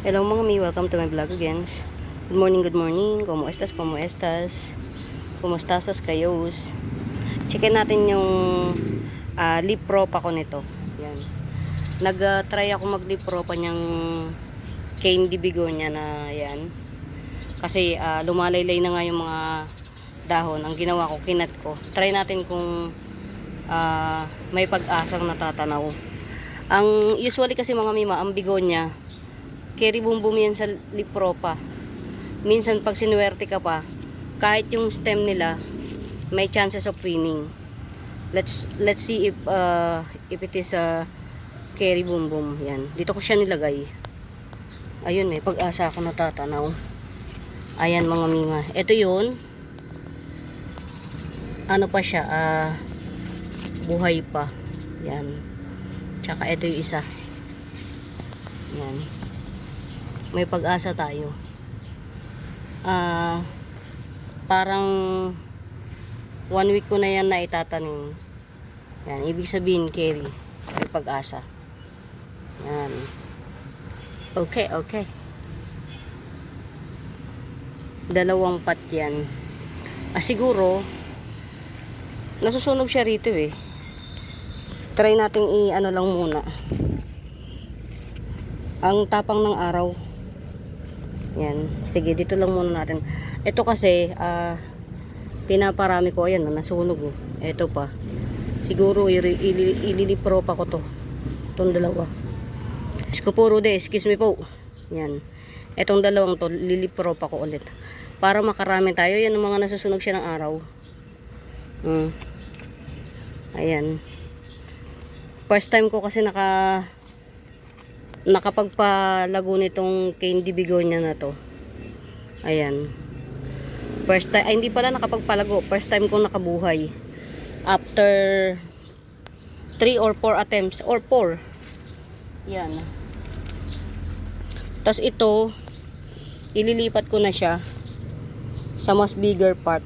Hello mga mi, welcome to my vlog again. Good morning, good morning. ¿Cómo estás? ¿Cómo estás? ¿Cómo estás kayos? Checkin natin yung lip propa ko nito. Yan. Nag-try ako mag-lip propa niyang candy bigonia na yan. Kasi lumalaylay na nga yung mga dahon. Ang ginawa ko, kinat ko. Try natin kung may pag-asang natatanaw. Ang usually kasi mga mima, ang bigonia, carry boom boom yan sa lip propa. Minsan pag sinuwerte ka pa, kahit yung stem nila, may chances of winning. Let's see if it is a carry boom boom. Yan. Dito ko siya nilagay. Ayun, may pag-asa ako natatanaw. Ayan mga mima. Ito yun. Ano pa siya? Buhay pa. Yan. Tsaka ito yung isa. Yan. May pag-asa tayo. Parang 1 week ko na yan na itatanim. Yan. Ibig sabihin, carry. May pag-asa. Yan. Okay, okay. Dalawang pat yan. Siguro, nasusunog siya rito eh. Try nating i-ano lang muna. Ang tapang ng araw. Yan. Sige, dito lang muna natin. Ito kasi, pinaparami ko. Ayan, nasunog. Ito pa. Siguro, ililipropa ko to. Itong dalawa. Puro de, excuse me po. Yan. Itong dalawang to, lilipropa ko ulit. Para makarami tayo. Yan ang mga nasusunog siya ng araw. Ayan. First time ko kasi nakapagpalago nitong candy bigonia na to. Ayan. First time, hindi pala nakapagpalago. First time ko nakabuhay. After 3 or 4 attempts. Or 4. Yan. Tas ito, ililipat ko na siya sa mas bigger pot.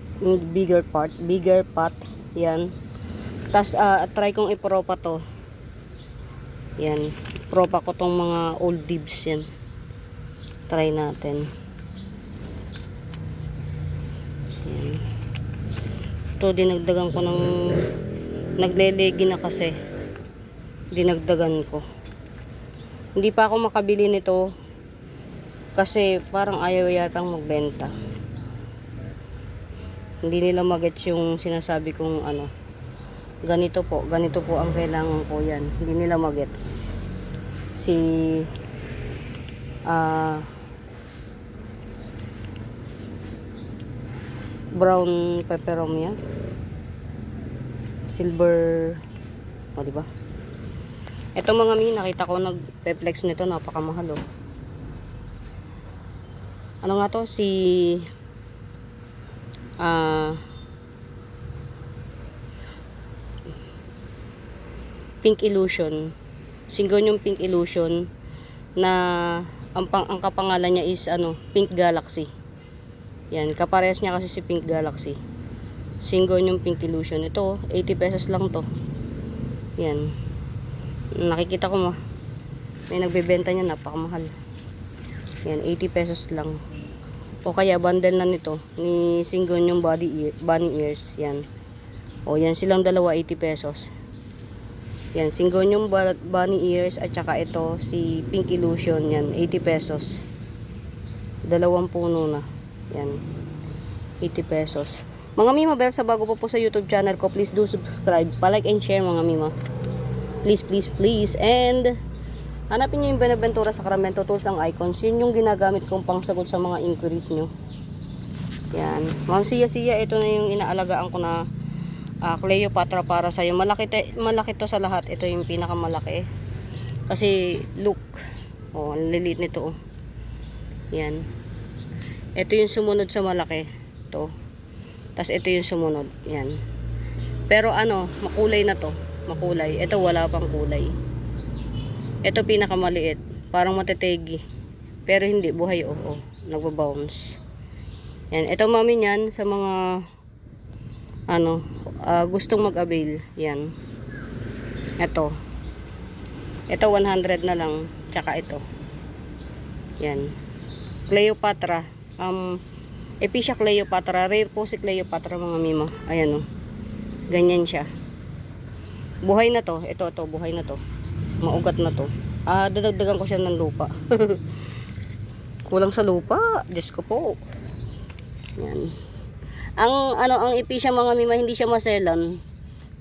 Yan. Tas try kong ipropa to. Yan. Propa ko tong mga old leaves yan. Try natin. Yan. Ito, dinagdagan ko ng naglelegi na kasi. Dinagdagan ko. Hindi pa ako makabili nito kasi parang ayaw yatang magbenta. Hindi nila magets yung sinasabi kong ano. Ganito po ang kailangan ko yan. Hindi nila magets. Si brown peperomia, silver, o diba? Ito mga mi, nakita ko nagpe-flex nito, napakamahal oh. Ano nga to? Si Pink Illusion. Single yung Pink Illusion na ang kapangalan niya is Pink Galaxy. Yan, kaparehas niya kasi si Pink Galaxy. Single yung Pink Illusion. Ito, 80 pesos lang to. Yan. Nakikita ko may nagbebenta niya, napakamahal. Yan, 80 pesos lang. O kaya bundle na nito ni single yung bunny ears. Yan. O yan, silang dalawa 80 pesos. Yan, Syngonium bunny ears at saka ito si Pink Illusion, yan 80 pesos. Dalawang puno na. Yan. 80 pesos. Mga mima, bell sa bago po sa YouTube channel ko, please do subscribe, pa-like and share mga mima. Please, please, please. And hanapin niyo yung Benaventura Sacramento Tools ang icons. Yun yung ginagamit kong pangsagot sa mga inquiries nyo. Yan. Ma'am Sia, ito na yung inaalagaan ko na Cleopatra para sa'yo. Malaki to sa lahat. Ito yung pinakamalaki. Kasi look. Oh, ang lilit nito. Oh. Yan. Ito yung sumunod sa malaki. Ito. Tapos ito yung sumunod. Yan. Pero makulay na to. Makulay. Ito wala pang kulay. Ito pinakamaliit. Parang matetegi. Pero hindi. Buhay oh. Nagbabounce. Yan. Ito mami yan sa mga gustong mag-avail. Yan. Ito 100 na lang. Tsaka ito. Yan. Cleopatra. Epicea Cleopatra. Rare po si Cleopatra mga mima. Ayan o. Ganyan siya. Buhay na to. Ito, buhay na to. Maugat na to. Dadagdagan ko siya ng lupa. Kulang sa lupa. Diyos ko po. Yan. Ang epicea mga mima, hindi siya maselan.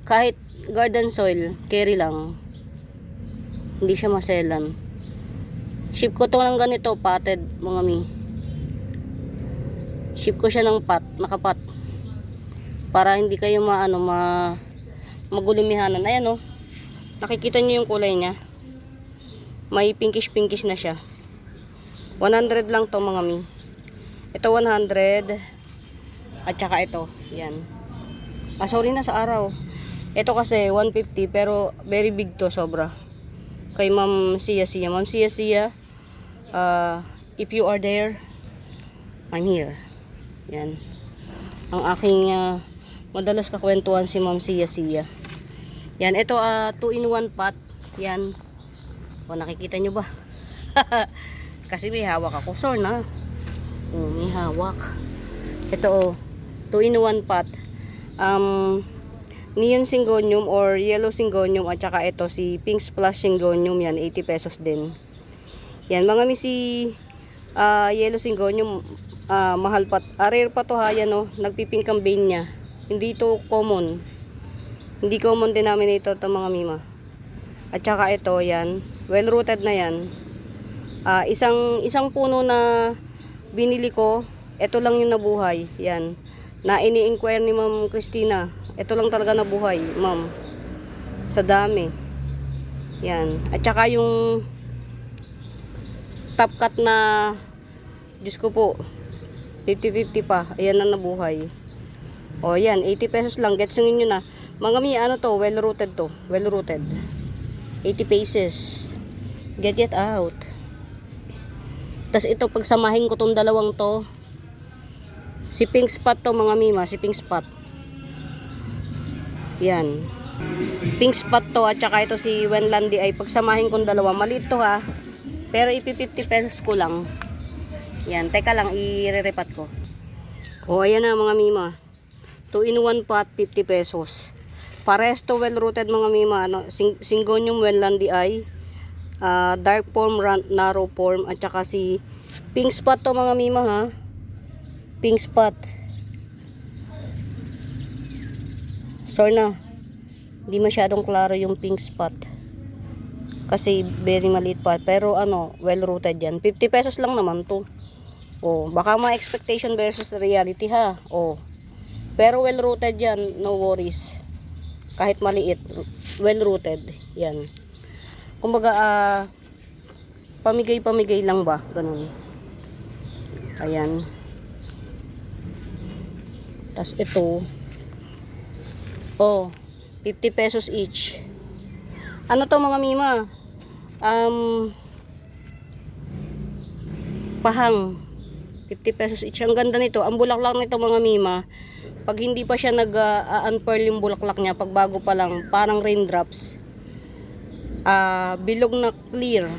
Kahit garden soil, carry lang. Hindi siya maselan. Ship ko to ng ganito, potted mga mi. Ship ko siya ng nakapat. Para hindi kayo magulumihanan. Ayan o. Nakikita nyo yung kulay niya. May pinkish na siya. 100 lang to mga mi. Ito 100. At saka ito. Yan. Sorry na sa araw. Ito kasi 150 pero very big to, sobra. Kay Ma'am Sia. Ma'am Sia, if you are there, I'm here. Yan. Ang aking madalas kakwentuhan si Ma'am Sia. Yan, ito 2-in-1 pot. Yan. O, nakikita nyo ba? Kasi may hawak ako. Sorry na. May hawak. Ito 2-in-1 pot. Neon Syngonium or Yellow Syngonium at saka ito si Pink Splash Syngonium. Yan, 80 pesos din. Yan, mga misi Yellow Syngonium, mahal pa. Rare pa to ha, yan o. Nagpipink ang vein niya. Hindi to common. Hindi common denominator to mga mima. At saka ito, yan. Well rooted na yan. Isang puno na binili ko, ito lang yung nabuhay. Yan. Na ini-inquire ni Ma'am Christina. Ito lang talaga nabuhay, ma'am. Sa dami. Yan. At saka yung top cut na, Diyos ko po, 50-50 pa. Ayan na nabuhay. O yan, 80 pesos lang. Getsungin nyo na. Mga mi, well rooted to. Well rooted. 80 pesos. Get it out. Tas ito, pagsamahin ko tong dalawang to. Si Pink Spot to mga mima, si Pink Spot. Yan. Pink Spot to at saka ito si Wenlandi ay pagsamahin kong dalawa. Maliit to ha. Pero ipi-50 pesos ko lang. Yan, teka lang, i-repat ko. O, ayan na mga mima. 2-in-1 pot, 50 pesos. Pares to well rooted mga mima. Syngonium Wenlandi ay dark form, narrow form at saka si Pink Spot to mga mima ha. Pink Spot. Sorry na. Hindi masyadong klaro yung Pink Spot. Kasi very maliit pa. Pero well rooted yan. 50 pesos lang naman to. Oh, baka mga expectation versus reality ha. Oh. Pero well rooted yan. No worries. Kahit maliit. Well rooted. Yan. Kumbaga pamigay-pamigay lang ba? Ganun. Ayan. Tas ito, 50 pesos each. Ano to mga mima? Pahang. 50 pesos each. Ang ganda nito. Ang bulaklak nito mga mima, pag hindi pa siya nag-unpearl yung bulaklak niya, pag bago pa lang, parang raindrops. Bilog na clear.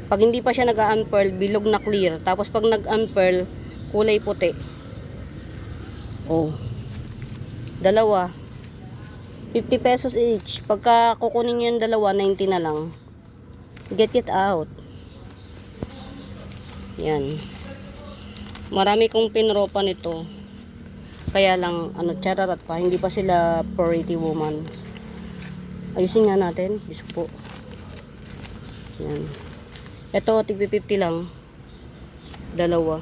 Pag hindi pa siya nag-unpearl, bilog na clear. Tapos pag nag-unpearl, kulay puti. Oh. Dalawa. 50 pesos each. Pagka kukunin niyo yung dalawa, 90 na lang. Get it out. Yan. Marami kong pinropa nito. Kaya lang, chararat pa. Hindi pa sila pretty woman. Ayusin nga natin. Diyos po. Yan. Ito, tigpi 50 lang. Dalawa.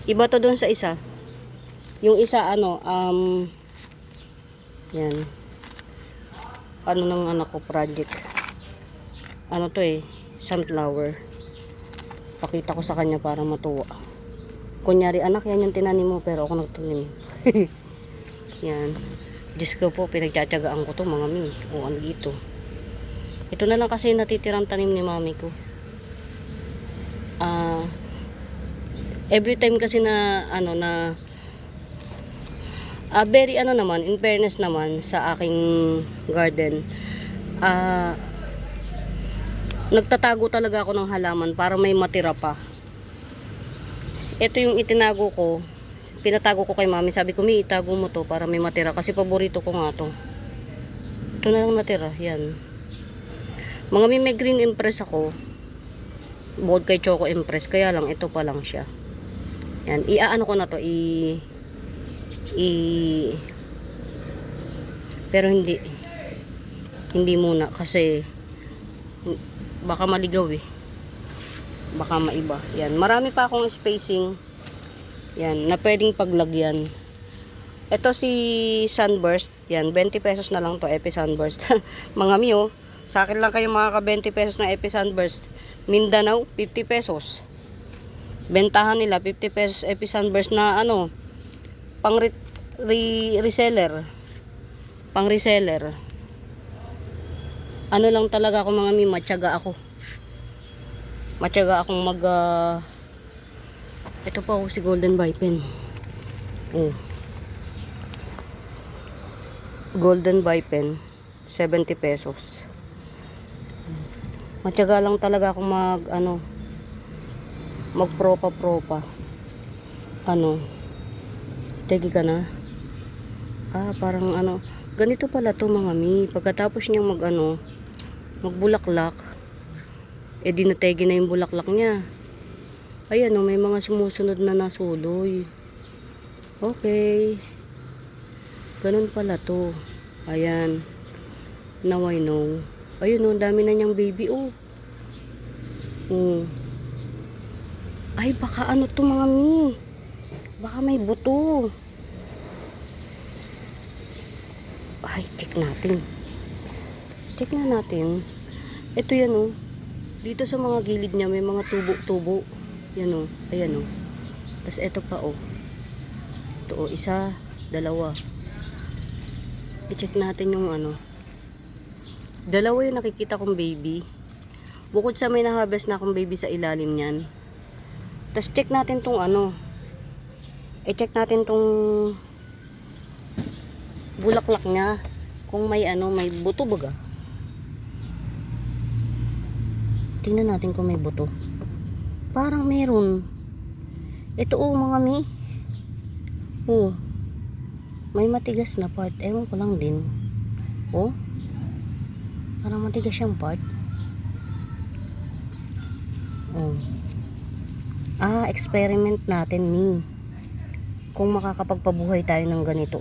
Iba to dun sa isa. Yung isa yan. Ng anak ko project. To sunflower. Pakita ko sa kanya para matuwa. Kunyari, anak, yan yung tinanim mo, pero ako nagtanim. Yan. Diyos ko po, pinagtsatsagaan ko to mga mi. O, dito. Ito na lang kasi natitirang tanim ni mami ko. Every time kasi na very naman, in fairness naman sa aking garden, Nagtatago talaga ako ng halaman para may matira pa. Ito yung itinago ko. Pinatago ko kay mami. Sabi ko, may itago mo to para may matira. Kasi paborito ko nga to. Ito na lang natira. Yan. Mga may green impress ako. Bukod kay Choco Impress. Kaya lang, ito pa lang siya. Yan. Iaano ko na to. Pero hindi. Hindi muna. Kasi baka maligaw eh. Baka maiba. Yan. Marami pa akong spacing. Yan. Na pwedeng paglagyan. Ito si Sunburst. Yan. 20 pesos na lang to. Epi Sunburst. Mga miyo. Sa akin lang kayo makaka 20 pesos na Epi Sunburst. Mindanao, 50 pesos. Bentahan nila, 50 pesos Epi Sunburst na ano, pang reseller. Pang reseller. Ano lang talaga ako mga mi, matyaga ako. Matyaga akong ito pa si Golden Bipin. Oh. Golden Bipin, 70 pesos. Matyaga lang talaga akong magpropa. Ano? Tegi ka na? Parang ganito pala to mga mi. Pagkatapos niyang magbulaklak, di nategi na yung bulaklak niya. Ayan may mga sumusunod na nasuloy. Okay. Ganun pala to. Ayan. Now I know. Ayun dami na niyang baby Ay, baka to mga mi. Baka may buto. Ay, check natin. Check na natin. Ito yan Dito sa mga gilid niya may mga tubo-tubo. Yan ayan Tapos ito pa Ito isa, dalawa. I-check natin yung dalawa yung nakikita kong baby. Bukod sa may na-harvest na akong baby sa ilalim niyan. Tapos check natin tong i-check natin tong bulaklak niya. Kung may may buto baga. Tingnan natin kung may buto. Parang meron. Ito mga mi. May matigas na part. Ewan ko lang din. Parang matigas siyang part. Experiment natin mi. Kung makakapagpabuhay tayo ng ganito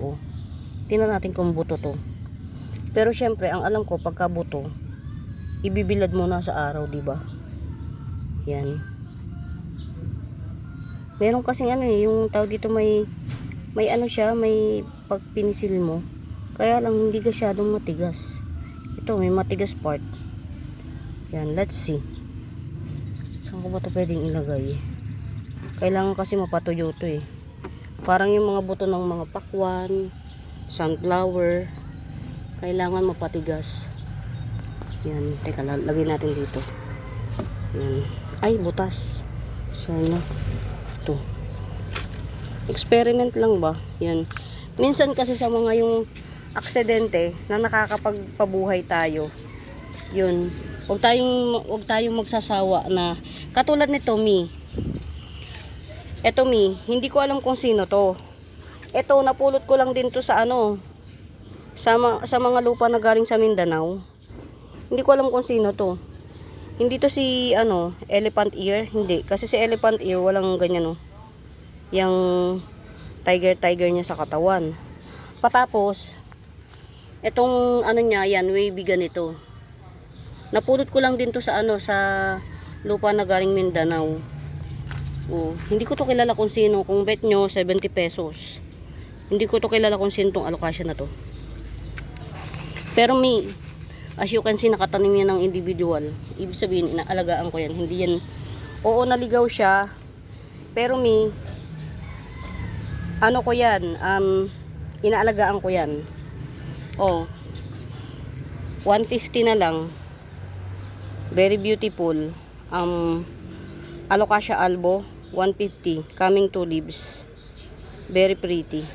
tingnan natin kung buto to. Pero syempre, ang alam ko pagka buto, ibibilad muna sa araw, di ba? Yan. Meron kasing yung tawag dito may siya, may pagpinisil mo. Kaya lang hindi gasyadong matigas. Ito, may matigas part. Yan, let's see. Saan ko ba ito pwedeng ilagay? Kailangan kasi mapatuyo ito Parang yung mga buto ng mga pakwan, sunflower, kailangan mapatigas. Yan, teka, lagay natin dito. Yan. Ay, butas. So, ito. Experiment lang ba? Yan. Minsan kasi sa mga yung aksidente na nakakapagpabuhay tayo. Yun. Huwag tayong magsasawa na katulad nito mi. Ito mi, hindi ko alam kung sino to. Ito napulot ko lang din to sa sa mga lupa na galing sa Mindanao. Hindi ko alam kung sino to. Hindi to si elephant ear, hindi kasi si elephant ear walang ganyan Yang tiger niya sa katawan. Patapos etong niya yan, wavy ganito. Napulot ko lang din to sa sa lupa na galing Mindanao. Hindi ko to kilala kung sino. Kung bet nyo 70 pesos. Hindi ko to kilala kung sino tong alocasia na to. Pero as you can see, nakatanim yan ng individual. Ibig sabihin, inaalagaan ko yan. Hindi yan, naligaw siya. Pero ko yan, inaalagaan ko yan. 150 na lang. Very beautiful. Alocasia albo, 150. Coming 2 leaves. Very pretty.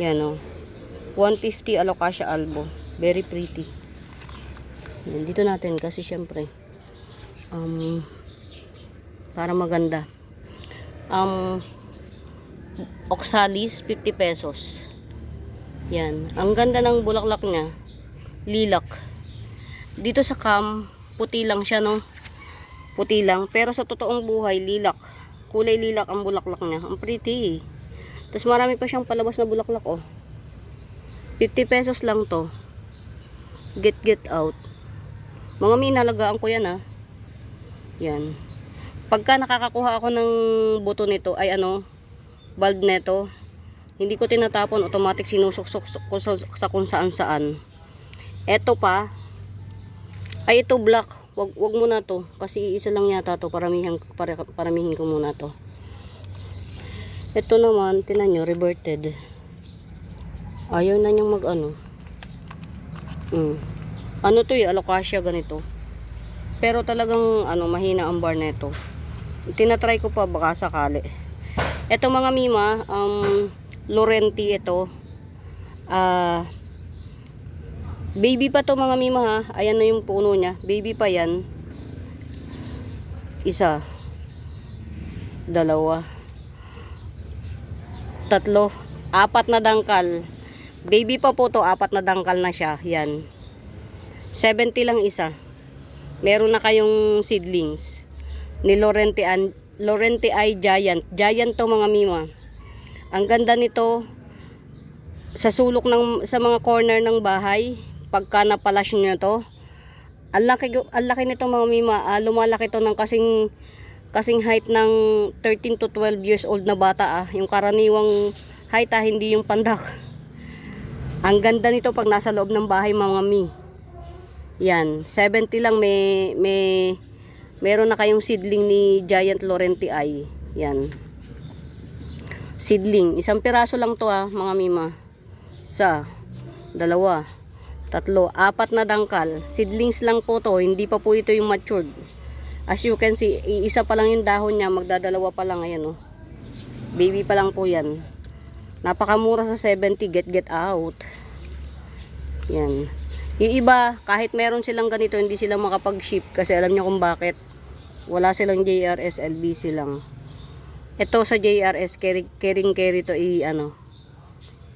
Yan 150 alocasia albo. Very pretty. Yan, dito natin kasi syempre Um, para maganda. Oxalis, 50 pesos. Yan. Ang ganda ng bulaklak niya. Lilac. Dito sa cam, puti lang siya, no? Puti lang. Pero sa totoong buhay, lilac. Kulay lilac ang bulaklak niya. Ang pretty. Tapos marami pa siyang palabas na bulaklak, oh. 50 pesos lang to. Get out. Mga minalagaan ko yan, ah. Yan. Pagka nakakakuha ako ng buto nito, ay ano, bulb nito, hindi ko tinatapon, automatic sinusuksok ko sa kung saan saan. Eto pa, ay ito black, wag mo na to, kasi isa lang yata to, paramihin ko muna to. Ito naman, tinan nyo, reverted. Ayaw na niyang mag ano. Ano to alocasia ganito. Pero talagang ano, mahina ang bar nito. Tinatry ko pa baka sakali. Ito mga mima, Laurenti ito. Baby pa to mga mima ha. Ayan na yung puno niya. Baby pa yan. Isa. Dalawa. Tatlo. Apat na dangkal. Baby pa po to, apat na dangkal na siya. Yan. 70 lang isa. Meron na kayong seedlings ni Laurenti ay giant. Giant to mga mima. Ang ganda nito sa sulok sa mga corner ng bahay. Pagka napalas nyo to, ang laki nito mga mima. Lumalaki to ng kasing height ng 13 to 12 years old na bata. Yung karaniwang height, hindi yung pandak. Ang ganda nito pag nasa loob ng bahay mga mi. Yan, 70 lang meron na kayong seedling ni Giant Laurenti ay. Yan. Seedling, isang piraso lang to mga mima. Isa, dalawa, tatlo, apat na dangkal. Seedlings lang po to, hindi pa po ito yung matured. As you can see, isa pa lang yung dahon niya, magdadalawa pa lang, ayan, oh. Baby pa lang po yan. Napakamura sa 70, get out. Yan. Yung iba, kahit meron silang ganito, hindi sila makapag-ship kasi alam niyo kung bakit. Wala silang JRS, LBC lang. Ito sa JRS, carry to ano.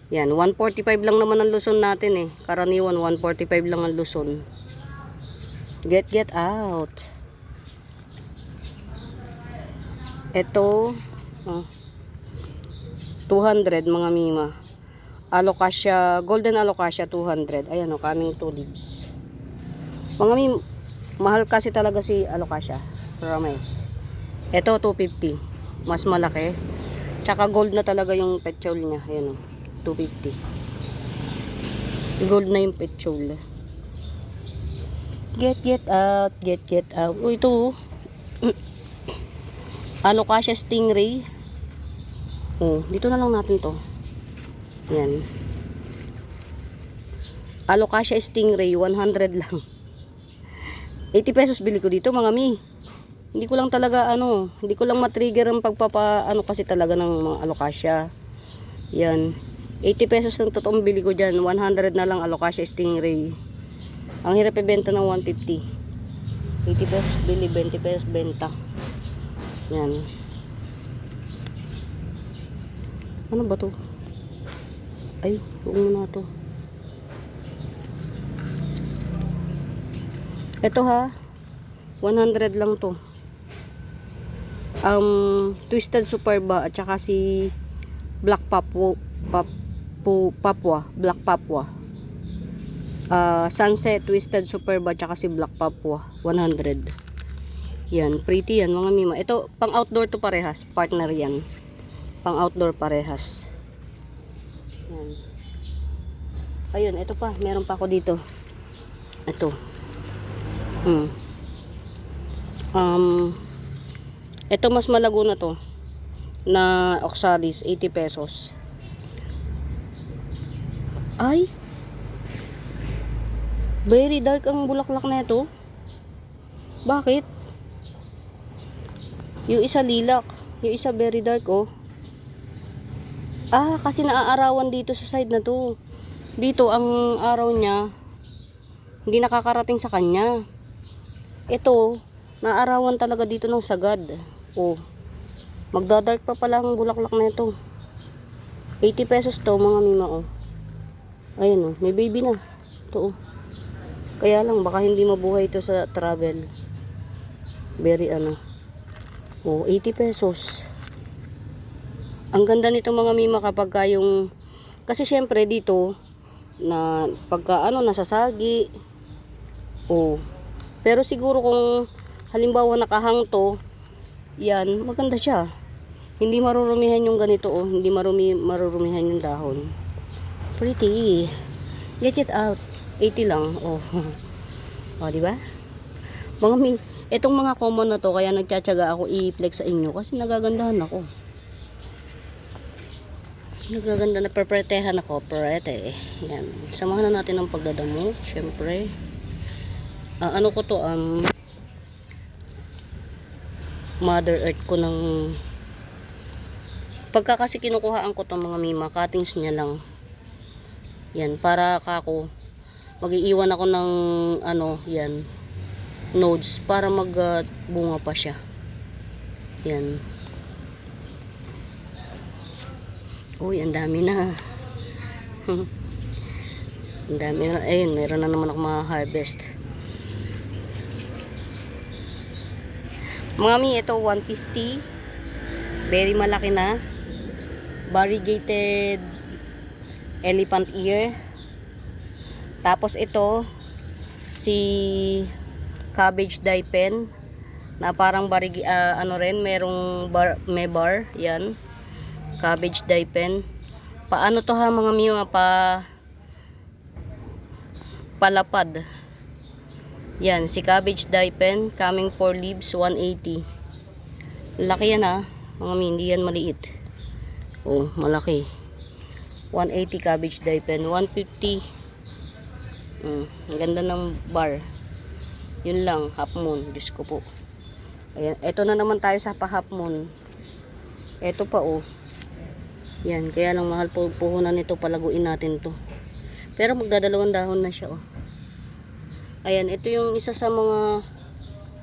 Yan, 145 lang naman ang Luzon natin eh. Karaniwan, 145 lang ang Luzon. Get out. Ito, 200 mga mima. Alocasia, golden alocasia 200. Ayan o, kaming tulips. Mga mima, mahal kasi talaga si alocasia. Promise. Ito 250. Mas malaki. Tsaka gold na talaga yung petchol niya. Ayan o, 250. Gold na yung petchol. Get out. Oh, ito alocasia stingray. Oh, dito na lang natin to. Yan. Alocasia stingray 100 lang. 80 pesos bili ko dito mga mi. Hindi ko lang talaga hindi ko lang matrigger ang kasi talaga ng mga alocasia. Yan. 80 pesos ng totoong bili ko diyan. 100 na lang alocasia stingray. Ang hirap ibenta ng 150. 80 pesos bili, 20 pesos benta. Yan. Ano ba to? Ay, huwag mo na to. Ito 100 lang to. Twisted superba at saka si Black Papua, Black Papua. Sunset Twisted superba at saka si Black Papua, 100. Yan, pretty yan mga mima. Ito, pang outdoor to parehas, partner yan. Pang outdoor parehas. Yan. Ayun, ito pa, meron pa ako dito. Ito. Ito mas malago na to. Na oxalis, 80 pesos. Ay. Very dark ang bulaklak na ito. Bakit? Yung isa lilac, yung isa very dark oh. Kasi naaarawan dito sa side na to. Dito ang araw niya hindi nakakarating sa kanya. Ito, Naarawan talaga dito ng sagad. Oh. Magdadark pa pala ang bulaklak na ito. 80 pesos to mga mima, oh. Ayun, oh, may baby na. Ito, oh. Kaya lang baka hindi mabuhay ito sa travel. Very ano. Oh, 80 pesos. Ang ganda nito mga mima kapag yung kasi syempre dito na pagka ano nasasagi. Oh. Pero siguro kung halimbawa nakahang to, yan, maganda siya. Hindi marurumihan yung ganito, oh. Hindi marurumihan yung dahon. Pretty. Get it out. 80 lang. Oh. Oh, di ba? Itong mga common na to, kaya nagtsatsaga ako i-flex sa inyo kasi nagagandahan ako. Nagaganda na perpretehan ako, perete. Yan. Samahan na natin ang pagdadamo, syempre. Ano ko to, Mother Earth ko ng pagka kasi kinukuhaan ko tong mga mima, cuttings niya lang. Yan, para kako mag-iiwan ako ng ano, yan, nodes para magbunga pa siya. Yan. Uy, ang dami na. Ang dami na. Ayun, meron na naman ako ma-harvest. Mga mi, ito 150. Very malaki na. Variegated elephant ear. Tapos ito si cabbage daipen na parang ano rin, may bar, yan. Cabbage daipen. Paano to ha mga mi, palapad. Yan, si cabbage daipen, coming 4 leaves, 180. Laki yan ha, mga mi, hindi yan maliit. Oh, malaki. 180 cabbage daipen, 150. Ang ganda ng bar. Yun lang, half moon. Diyos ko po. Ayan, eto na naman tayo sa pa-half moon. Eto pa, oh. Yan, kaya lang mahal po puhunan nito, palaguin natin to. Pero magdadalawang dahon na siya, oh. Ayan, ito yung isa sa mga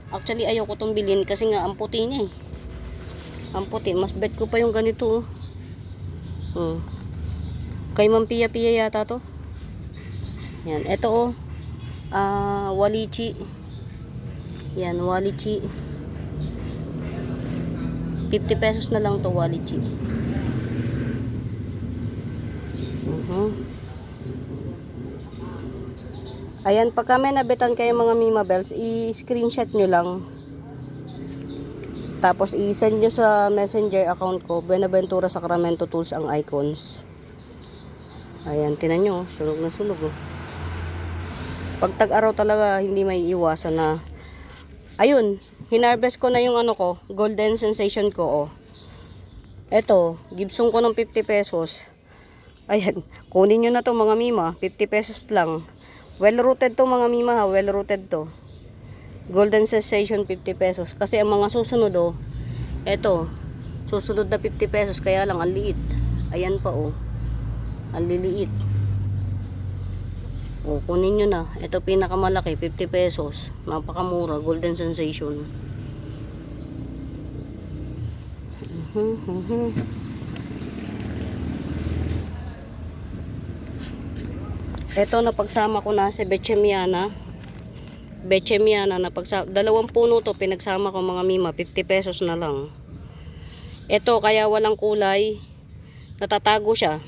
actually ayoko tong bilhin kasi nga ang puti niya, eh. Ang puti, mas bet ko pa yung ganito, oh. Kay Ma'am Pia yata to. Yan, ito, oh. Walichi. Yan, walichi. 50 pesos na lang to, walichi. Ayan, pagka may nabitan kayo mga Mima Bells, i-screenshot nyo lang. Tapos i-send nyo sa messenger account ko, Buenaventura Sacramento Tools ang icons. Ayan, tinan nyo, sunog na sunog, oh. Pag tag-araw talaga, hindi may iwasan na. Ayun, hinarvest ko na yung ano ko, golden sensation ko, oh. Eto, Gibson ko ng 50 pesos. Ayan, kunin nyo na to mga Mima, 50 pesos lang. Well rooted to mga Mima ha, well rooted to. Golden sensation 50 pesos. Kasi ang mga susunod, oh, eto, susunod na 50 pesos, kaya lang ang liit. Ayan pa, oh. Ang liliit. O, kunin nyo na. Ito pinakamalaki, 50 pesos. Napakamura, golden sensation. Ito napagsama ko na si Bechemiana. Bechemiana dalawang puno to pinagsama ko mga Mima, 50 pesos na lang. Ito kaya walang kulay. Natatago siya.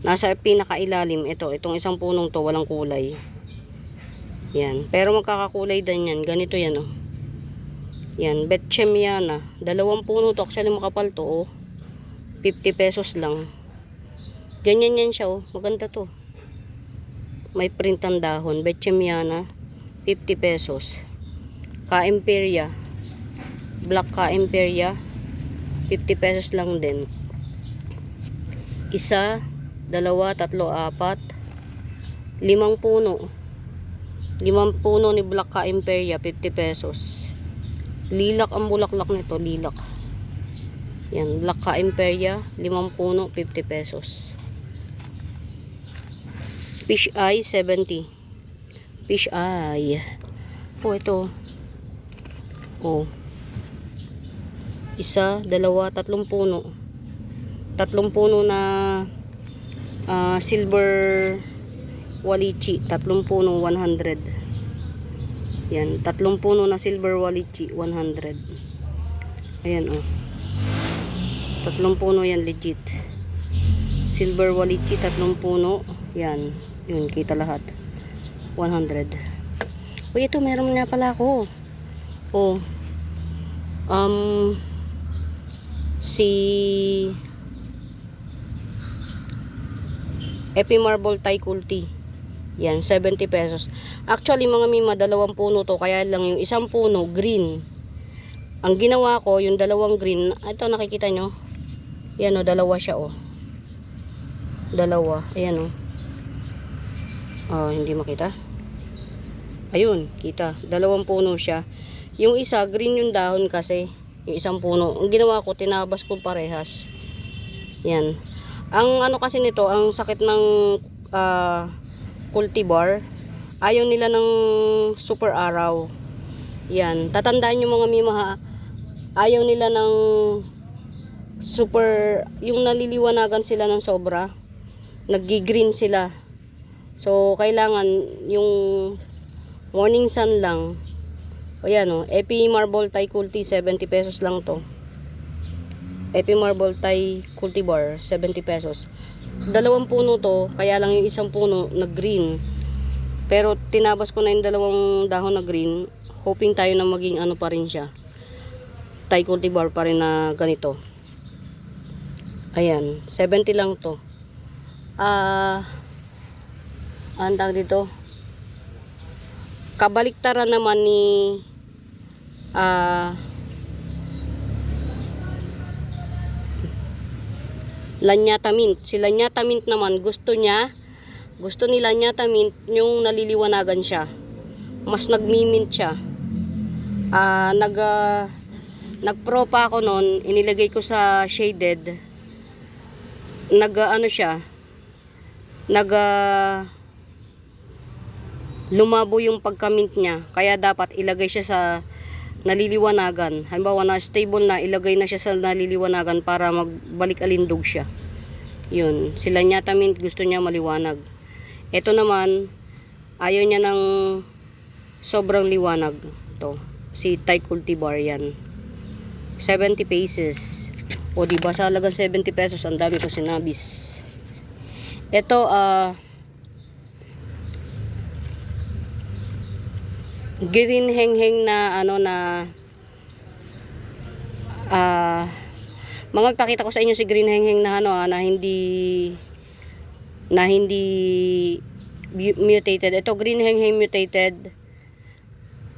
Nasa pinakailalim, itong isang punong to, walang kulay. Yan. Pero magkakakulay din yan. Ganito yan, oh. Yan. Bechemiana. Dalawang puno to. Actually, makapal to, oh. 50 pesos lang. Ganyan yan siya, oh. Maganda to. May print ang dahon. Bechemiana. 50 pesos. Ka-Imperia. Black Ka-Imperia. 50 pesos lang din. Isa, dalawa, tatlo, apat, 5 puno. 5 puno ni Black Ka-Imperia, 50 pesos. Lilac ang bulaklak nito, lilac. Yan, Black Ka-Imperia, 5 puno, 50 pesos. Fish eye, 70. Fish eye. Oh, ito. Oh. Isa, dalawa, tatlong puno. Tatlong puno na silver walichi. Tatlong puno, 100. Yan, tatlong puno na silver walichi, 100. Ayan, oh. Tatlong puno yan, legit. Silver walichi, tatlong puno. Yan, yun, kita lahat. 100. Uy, ito, meron nga pala ako. Oh. Si Epi Marble Thai Kulti. Yan, 70 pesos. Actually, mga mima, dalawang puno to. Kaya lang yung isang puno, green. Ang ginawa ko, yung dalawang green. Ito, nakikita nyo? Yan o, dalawa siya o. Dalawa. Ayan o. Hindi makita. Ayun, kita. Dalawang puno siya. Yung isa, green yung dahon kasi. Yung isang puno. Ang ginawa ko, tinabas ko parehas. Yan. Ang ano kasi nito, ang sakit ng cultivar. Ayaw nila ng super araw. Yan. Tatandaan nyo mga mima ha. Ayaw nila ng super, yung naliliwanagan sila ng sobra. Nag-green sila. So, kailangan yung morning sun lang. O yan o, Epi Marble Thai Kulti, 70 pesos lang to. Epi Marble Thai Cultivar, 70 pesos. Dalawang puno to, kaya lang yung isang puno na green. Pero tinabas ko na yung dalawang dahon na green. Hoping tayo na maging ano pa rin siya. Thai Cultivar pa rin na ganito. Ayan, 70 lang to. Ang tawag dito, kabaliktaran naman ni Lanyata Mint. Si Lanyata Mint naman gusto ni Lanyata Mint yung naliliwanagan siya. Mas nagmi-mint siya. Nag-pro pa ako noon, inilagay ko sa shaded. Lumabo yung pagka-mint niya. Kaya dapat ilagay siya sa naliliwanagan. Halimbawa na stable na, ilagay na siya sa naliliwanagan para magbalik alindog siya. Yun. Sila Lanyata Mint gusto niya maliwanag. Ito naman, ayaw niya ng sobrang liwanag. Ito. Si Thai Cultivar yan. 70 pesos. O diba sa halagang 70 pesos, ang dami ko sinabis. Ito, green heng-heng na magpakita ko sa inyo si green heng-heng na na hindi mutated. Ito green heng-heng mutated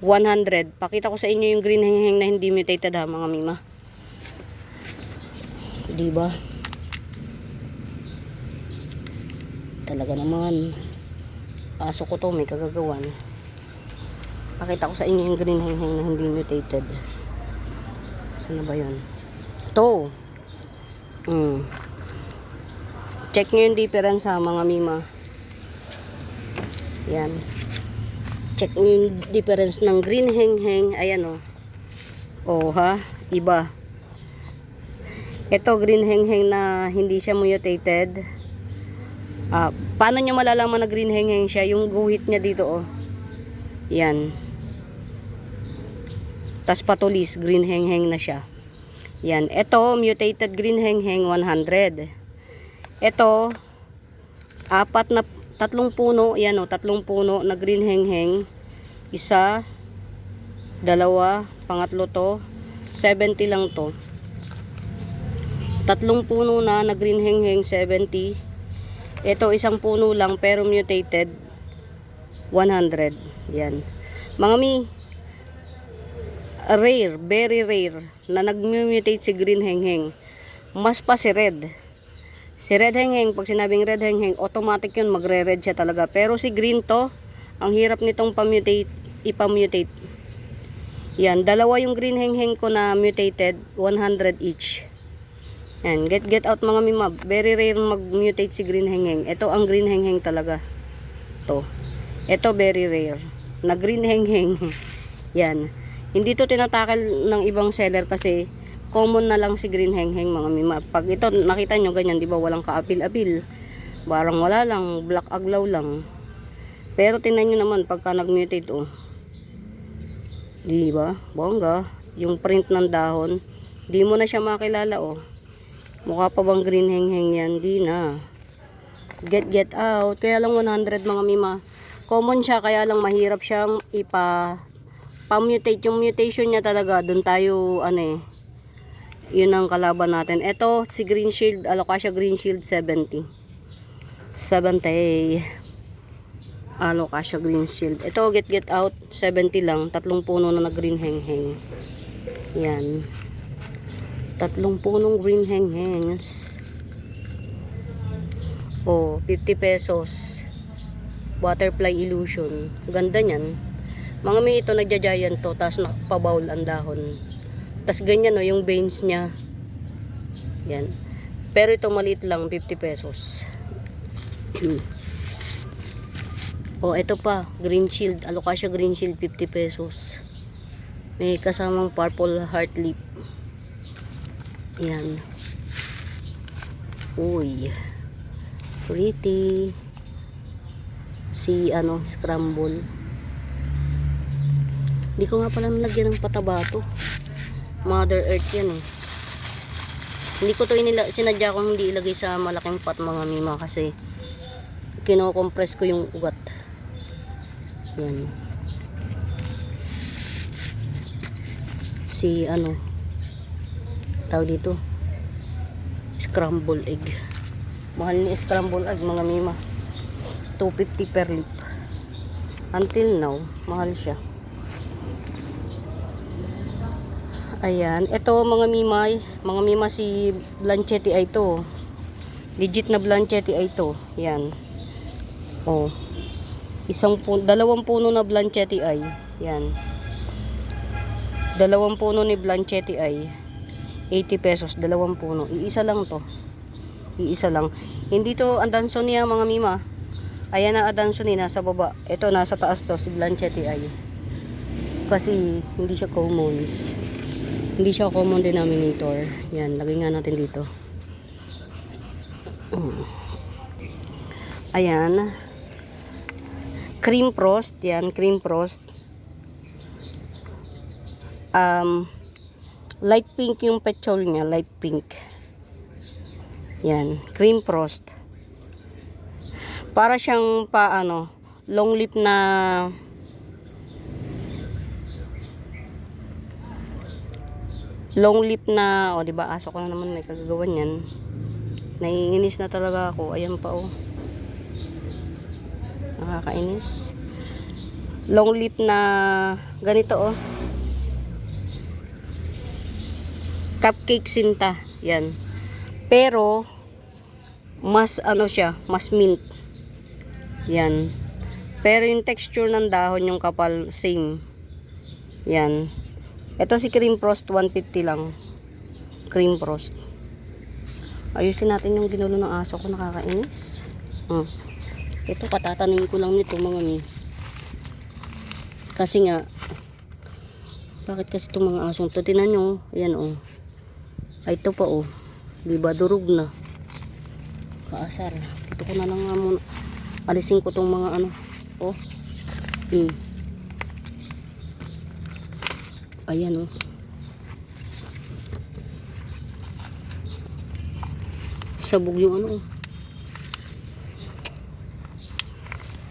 100. Pakita ko sa inyo yung green heng-heng na hindi mutated ha mga mima. Diba? Talaga naman. Aso ko to, may kagagawan. Pakita ko sa inyo yung green heng-heng na hindi mutated. Saan na ba yun? Ito. Check nyo yung difference ha mga mima. Yan. Check nyo yung difference ng green heng-heng. Ayan o. O ha. Iba. Ito green heng-heng na hindi siya mutated. Paano nyo malalaman na green heng-heng siya? Yung guhit niya dito o. Yan. Tas patulis, green heng-heng na siya. Yan. Ito, mutated green heng-heng 100. Ito, tatlong puno. Yan o, tatlong puno na green heng-heng. Isa, dalawa, pangatlo to. 70 lang to. Tatlong puno na green heng-heng, 70. Ito, isang puno lang pero mutated 100. Yan. Mga mi, rare, very rare na nag-mutate si green heng-heng. Mas pa si red. Si red heng-heng, pag sinabing red heng-heng, automatic yun, magre-red siya talaga. Pero si green to, ang hirap nitong ipamutate. Yan, dalawa yung green heng-heng ko na mutated, 100 each. Yan, get out mga mima. Very rare mag-mutate si green heng-heng. Ito ang green heng-heng talaga. Ito very rare. Na green heng-heng. Yan. Hindi to tinatakal ng ibang seller kasi common na lang si green hengheng mga mima. Pag ito nakita nyo ganyan, di ba, walang kaapil-apil, barang wala lang, black aglaw lang. Pero tingnan nyo naman pagka nag-mutate, oh, di ba, bongga yung print ng dahon, di mo na siya makilala. Oh, mukha pa bang green hengheng yan? Di na. Get out. Kaya lang 100 mga mima. Common siya, kaya lang mahirap siyang pa-mutate. Yung mutation niya talaga, dun tayo yun ang kalaban natin. Ito si Green Shield, Alocasia Green Shield 70 Alocasia Green Shield. Ito get out 70 lang, 3 puno na green hengheng. Yan, 3 punong green henghengs. Oh, 50 pesos. Butterfly Illusion. Ganda niyan. Mga may ito nagja-giant to, tapos nakapabawl ang dahon. Tapos ganyan, no, yung veins niya. Yan. Pero ito maliit lang, 50 pesos. Oh, ito pa, Green Shield, Alocasia Green Shield, 50 pesos. May kasamang purple heart leaf. Yan. Uy. Pretty. Si scramble. Hindi ko nga pala nalagyan ng pataba to. Mother Earth yan eh. Hindi ko to sinadya kong hindi ilagay sa malaking pot mga mima kasi kino-compress ko yung ugat. Yan. Si tawag dito, scramble egg. Mahal ni scramble egg mga mima. 250 per leaf. Until now, mahal siya. Ayan, ito mga mima si Blanchetti ay to. Legit na Blanchetti ay to. Yan. Oh. 2 puno na Blanchetti ay. Yan. 2 puno ni Blanchetti ay 80 pesos, 2 puno. Iisa lang to. Iisa lang. Hindi to Adansonii mga mima. Ayan ang Adansonii nasa baba. Ito nasa taas to si Blanchetti ay. Kasi hindi siya commons. Hindi siya common denominator. Yan, lagay nga natin dito. Ayan. Cream frost, yan, cream frost. Light pink yung petrol niya, light pink. Yan, cream frost. Para siyang long leaf na o di ba, aso ko na naman may kagagawan yan. Naiinis na talaga ako. Ayan pa oh. Nakakainis. Long leaf na ganito oh. Cupcake sinta. Yan. Pero mas siya, mas mint. Yan. Pero yung texture ng dahon, yung kapal, same. Yan. Ito si cream frost, 150 lang. Cream frost. Ayusin natin yung ginulo ng aso ko, nakakainis. Ito, katatanin ko lang nito mga mi. Kasi nga, bakit kasi itong mga asong to? Tinan nyo, ayan oh. Ay, ito pa oh. Diba, durog na. Kaasar. Ito ko na lang nga muna. Alisin ko itong mga oh. Ayan oh. Sabog yung oh.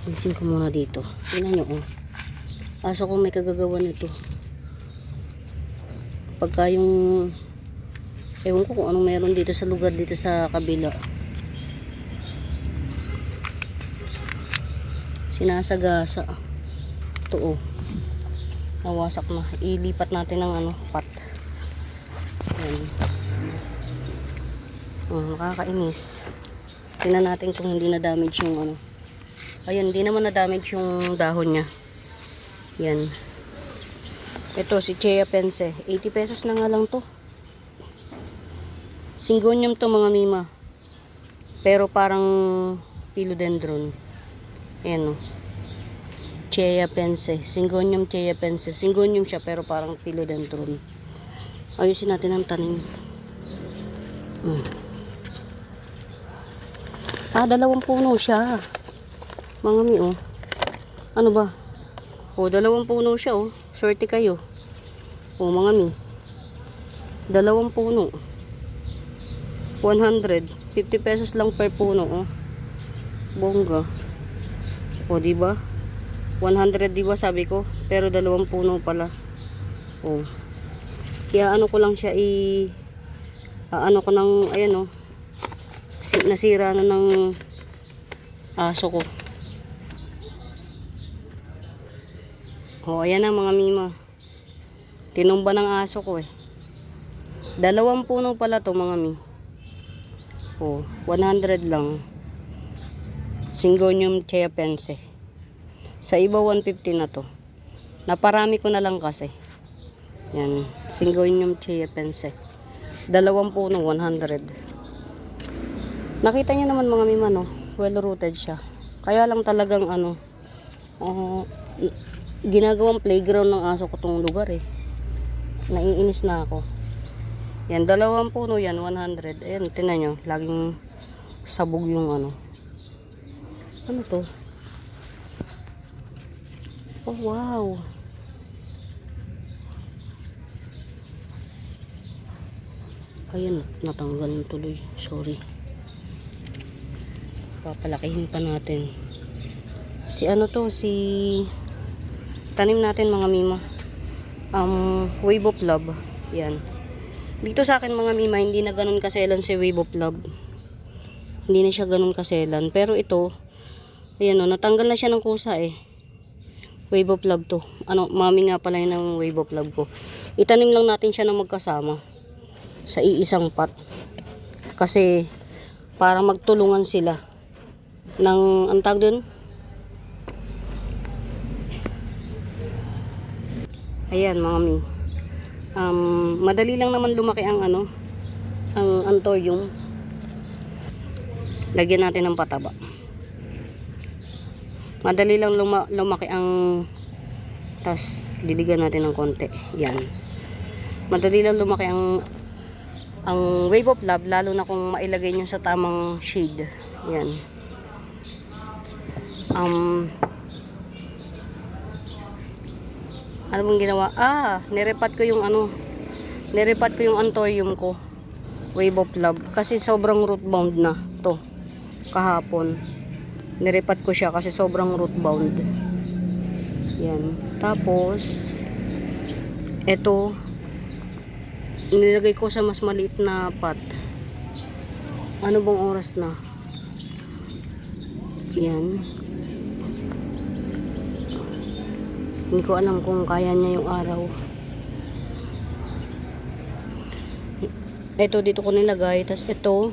Alisin ko muna dito. Tingnan nyo oh. Aso ko may kagagawa nito. Pagka yung ewan ko kung anong meron dito sa lugar dito sa kabila. Sinasagasa. Ito oh. Nawasak na. Ilipat natin ng pot. Ayan. Nakakainis. Tingnan natin kung hindi na damage yung Ayan, hindi naman na damage yung dahon niya. Yan. Ito si Chea Pense. 80 pesos na nga lang to. Syngonium to mga mima. Pero parang philodendron. Ayan o. Chea Syngonium Cheapense. Syngonium siya pero parang philodendron. Ayusin natin ang tanim. Dalawang puno siya. Mga mi, oh. Ano ba? Dalawang puno siya, oh. Swerte kayo. Mga mi. Dalawang puno. 100. 50 pesos lang per puno, oh. Bongga. Diba? 100, diba sabi ko? Pero dalawang puno pala. Kaya ano ko lang siya ano ko ng, ayan, oh. Nasira na ng aso ko. Ayan na mga mima. Tinumba ng aso ko eh. Dalawang puno pala to mga mi. 100 lang. Syngonium Cheapense. Sa iba 150 na to. Naparami ko na lang kasi. Yan. Syngonium Cheapense. Dalawang puno 100. Nakita niyo naman mga mima, no? Well rooted siya. Kaya lang talagang ano, ginagawang playground ng aso ko tong lugar eh. Naiinis na ako. Yan, dalawang puno yan, 100. Ayan, tinan nyo, laging sabog yung ano. Ano to? Oh, wow. Ayan, natanggal na tuloy. Sorry. Papalakihin pa natin. Si tanim natin mga mima. Wave of Love. Yan. Dito sa akin mga mima, hindi na ganun kaselan si Wave of Love. Hindi na siya ganun kaselan. Pero ito, ayan o, natanggal na siya ng kusa eh. Wave of Love to. Mami nga pala yun ng Wave of Love ko. Itanim lang natin siya na magkasama. Sa iisang pot. Kasi, para magtulungan sila. Ang tawag dun? Ayan mga mi. Madali lang naman lumaki ang anthurium. Lagyan natin ng pataba. Madali lang lumaki ang, tas diligan natin ng konti. Yan. Madali lang lumaki ang Wave of Love, lalo na kung mailagay nyo sa tamang shade. Yan. Ano bang ginawa? Nirepat ko yung anthurium ko. Wave of Love. Kasi sobrang root bound na to. Kahapon. Nirepat ko siya kasi sobrang root bound. Yan. Tapos, ito, nilagay ko sa mas maliit na pot. Ano bang oras na? Yan. Hindi ko alam kung kaya niya yung araw. Ito dito ko nilagay. Tapos ito,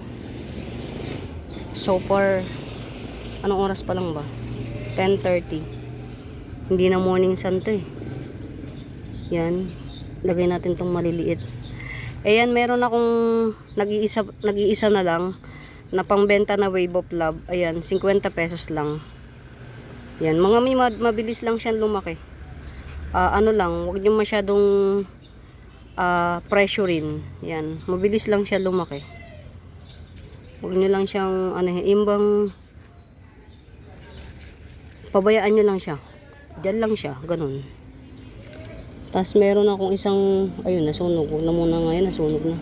so far, anong oras pa lang ba? 10:30. Hindi na morning sun to eh. Yan. Lagay natin tong maliliit. Ayan, meron akong nag-iisa na lang na pangbenta na Wave of Love. Ayan, 50 pesos lang. Yan, mga mabilis lang siyang lumaki. Ano lang, huwag niyo masyadong pressurein. Yan, mabilis lang siya lumaki. Huwag niyo lang siyang imbang pabayaan niyo lang siya. Diyan lang siya, ganun. Tapos meron akong isang, ayun, nasunog. Huwag na muna ngayon, nasunog na.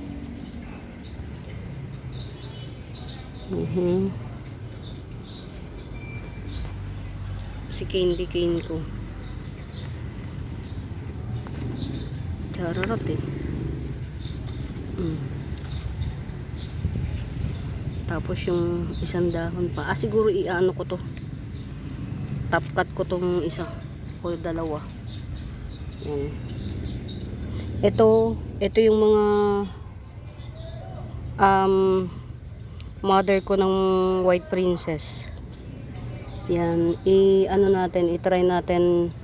Si candy cane ko. Chararot eh. Tapos yung isang dahon pa. Siguro iano ko to. Top cut ko tong isa. O dalawa. Yan. Ito yung mga mother ko ng White Princess. Yan. I-try natin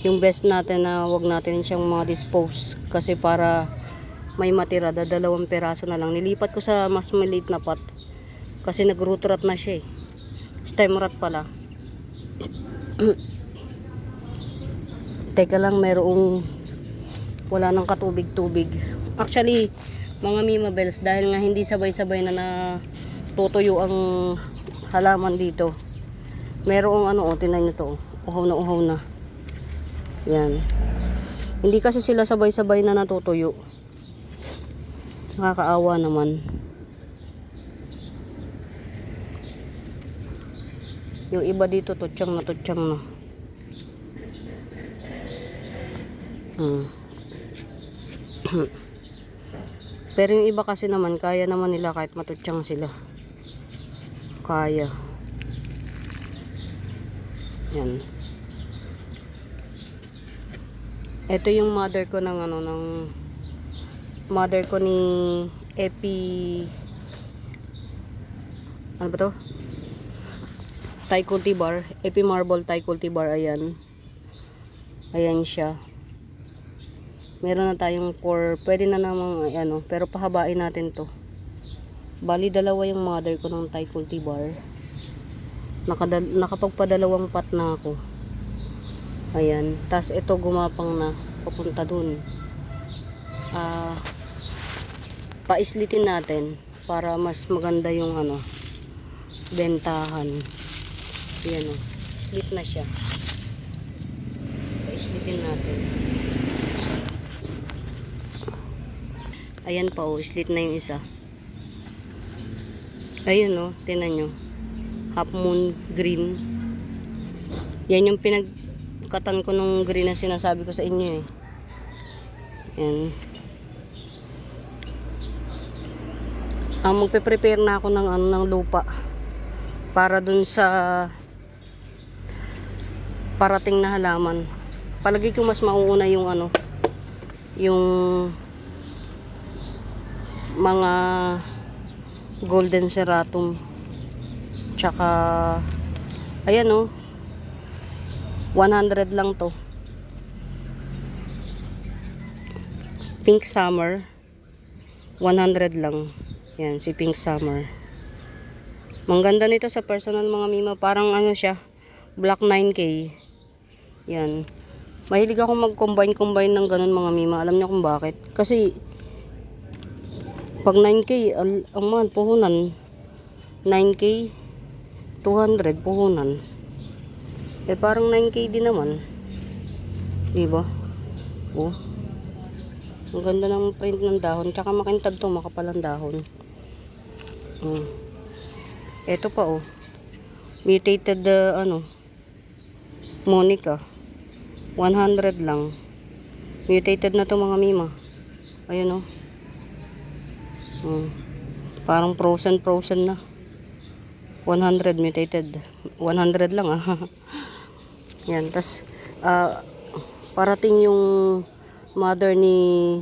yung best natin na wag natin siyang ma-dispose kasi para may matira, 2 peraso na lang. Nilipat ko sa mas maliit na pot kasi nag-root rot na siya eh. Stem rot pala. Teka lang, merong wala nang katubig-tubig. Actually, mga Mima Bells, dahil nga hindi sabay-sabay na natutuyo ang halaman dito. Merong ano, tinan nyo to. Uhaw na uhaw na. Yan. Hindi kasi sila sabay-sabay na natutuyo. Nakakaawa naman. Yung iba dito, tutyang na. Pero yung iba kasi naman, kaya naman nila kahit matutyang sila. Kaya. Yan. Ito yung mother ko ng ano, ng mother ko ni ano ba to? Thai cultivar, Epi Marble Thai cultivar, ayan. Ayan siya. Meron na tayong pwede na namang ano, pero pahabain natin to. Bali dalawa yung mother ko ng Thai cultivar. Nakapagpadalawang pot na ako. Ayan, tas ito gumapang na papunta dun. Paislitin natin para mas maganda yung ano, bentahan. Ayan o, slit na siya. Paislitin natin. Ayan pa o, slit na yung isa. Ayun o, tinan nyo. Half moon green. Yan yung pinagkatan ko nung green na sinasabi ko sa inyo eh. Yan. Magpe-prepare na ako ng ano, ng lupa para dun sa parating na halaman. Palagi ko mas mauuna yung ano, yung mga golden ceratum, tsaka ayan o, 100 lang to. Pink Summer, 100 lang. Yan, si Pink Summer. Mangganda nito sa personal mga Mima. Parang ano siya, Black 9K. Yan. Mahilig ako mag-combine ng ganun mga Mima. Alam niyo kung bakit? Kasi pag 9K, ang mahal, puhunan. 9K, 200, puhunan. Eh parang 9K din naman. Diba? Oh. Ang ganda ng print ng dahon. Tsaka makintad to, makapalang dahon. Ito pa oh. Mutated ano, Monica. 100 lang. Mutated na to mga Mima. Ayun oh. Parang frozen na. 100 mutated. 100 lang ah. Yan, tas parating yung mother ni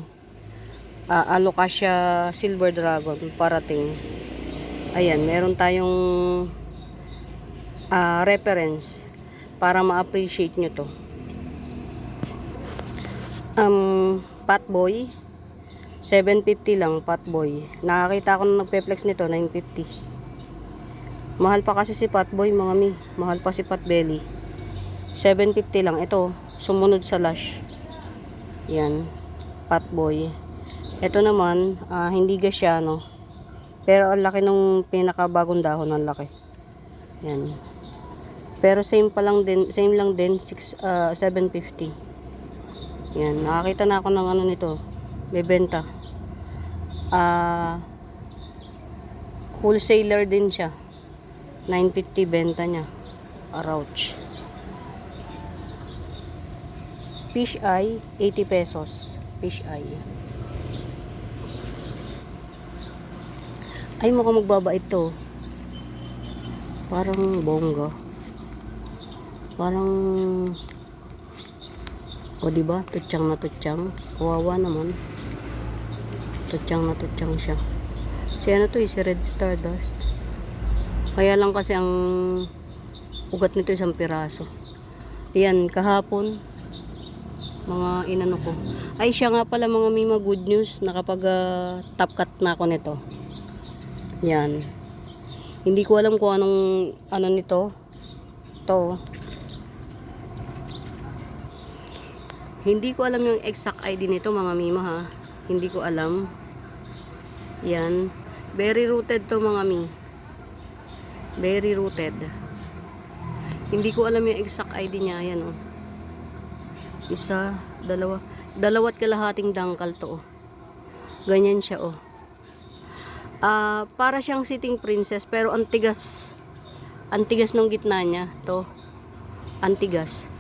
Alocasia Silver Dragon, parating. Ayan, meron tayong reference para ma-appreciate nyo to. Potboy 750 lang, Potboy. Nakakita ko na nagpe-flex nito 950. Mahal pa kasi si Potboy mga Mi. Mahal pa si Potbelly. 750 lang. Ito, sumunod sa Lush. Yan, Potboy. Ito naman, hindi gasya no. Pero ang laki nung pinakabagong dahon, ang laki. Yan. Pero same lang din 750. Yan, nakakita na ako ng ano nito. May benta. Wholesaler din siya. 950 benta niya. Arouch. Fish eye, 80 pesos. Fish eye. Ay, mukhang magbabait to. Parang bongga. Parang, o diba? Tutyang na tutyang. Kawawa naman. Tutyang na tutyang siya. Si ano to, si Red Stardust. Kaya lang kasi ang ugat nito isang piraso. Ayan, kahapon mga inano ko. Ay, siya nga pala mga Mima, good news. Nakapag top cut na ako nito. Yan. Hindi ko alam kung anong ano nito. To. Hindi ko alam yung exact ID nito mga mima ha. Hindi ko alam. Yan. Very rooted to mga mi. Very rooted. Hindi ko alam yung exact ID niya. Yan oh. Isa, dalawa. Dalawat kalahating dangkal to oh. Ganyan siya oh. Para siyang sitting princess pero antigas. Antigas nung gitna niya. To. Antigas.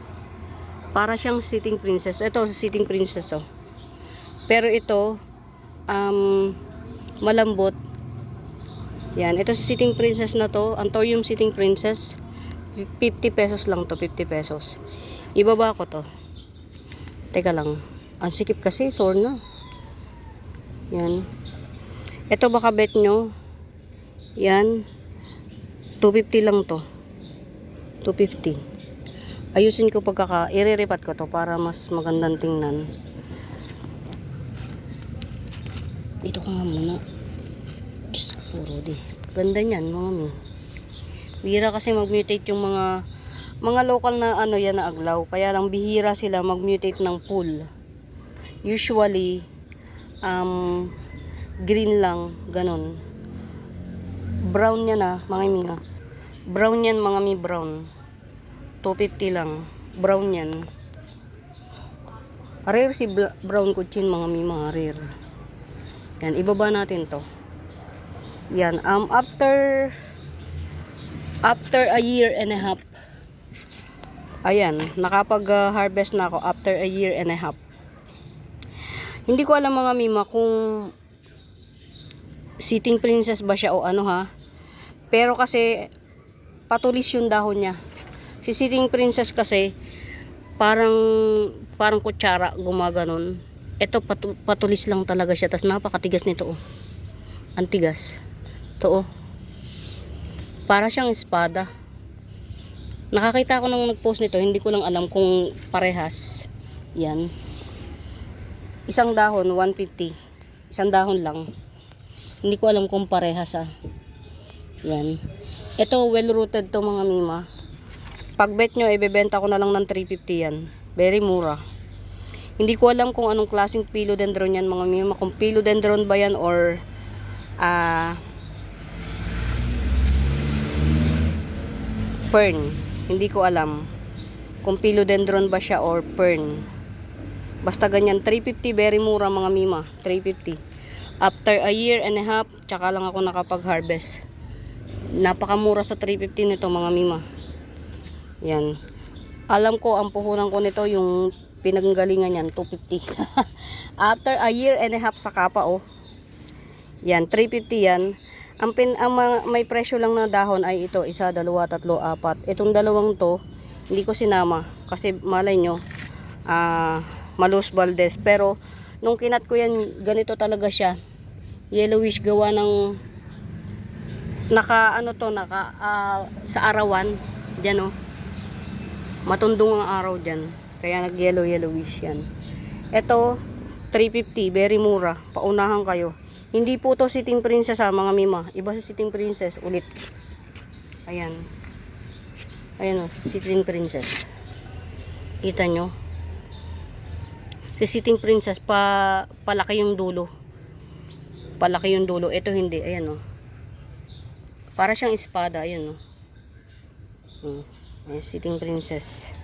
Para siyang sitting princess. Ito sitting princess oh. Pero ito malambot. Yan, ito si sitting princess na to. Ang yung sitting princess 50 pesos lang to, 50 pesos. Ibaba ko to. Teka lang. Ang sikip kasi, sore na. Yan. Ito baka bet nyo. Yan. 250 lang to. 250. Ayusin ko iriripat ko to para mas magandang tingnan. Dito ka nga muna. Diyos ko, puro di. Ganda niyan, mga mi. Bihira kasi mag-mutate yung mga local na ano yan na aglaw. Kaya lang bihira sila mag-mutate ng pool. Usually, green lang, ganon. Brown yan ah, mga mi. Brown yan, mga mi, brown. 250 lang. Brown yan. Rare si brown kuchin, mga mi, mga rare. Yan, ibaba natin to. Yan, after a year and a half. Ayan, nakapag-harvest na ako after a year and a half. Hindi ko alam mga mima kung sitting princess ba siya o ano ha. Pero kasi patulis yung dahon niya. Si sitting princess kasi parang kutsara gumaganon. Ito patulis lang talaga siya. Tas napakatigas nito oh. Antigas. To oh. Para siyang espada. Nakakita ako nang nag-post nito, hindi ko lang alam kung parehas. Yan. Isang dahon 150. Isang dahon lang. Hindi ko alam kung parehas ah. Yan. Ito well rooted to mga mima. Pag bet nyo, ibebenta ko na lang ng 350 yan. Very mura. Hindi ko alam kung anong klaseng philodendron yan mga mima. Kung philodendron ba yan or fern. Hindi ko alam kung philodendron ba siya or fern. Basta ganyan. 350, very mura mga mima. 350. After a year and a half, tsaka lang ako nakapag-harvest. Napakamura sa 350 nito mga mima. Yan. Alam ko, ang puhunan ko nito, yung pinanggalingan yan, 250. After a year and a half sa kapa, oh. Yan, 350 yan. May presyo lang na dahon ay ito, 1, 2, 3, 4. Itong dalawang to, hindi ko sinama. Kasi malay nyo, Malus Valdez. Pero, nung kinat ko yan, ganito talaga siya. Yellowish gawa ng sa arawan. Diyan oh. Matundong ang araw dyan. Kaya nag-yellowish yan. Ito, 350. Very mura. Paunahan kayo. Hindi po to sitting princess ha, mga mima. Iba sa sitting princess. Ulit. Ayan. Ayan o, sitting princess. Kita nyo? Si sitting princess, palaki yung dulo. Palaki yung dulo. Ito hindi. Ayan o. Para siyang espada. Ayan o. Ayan, sitting princess.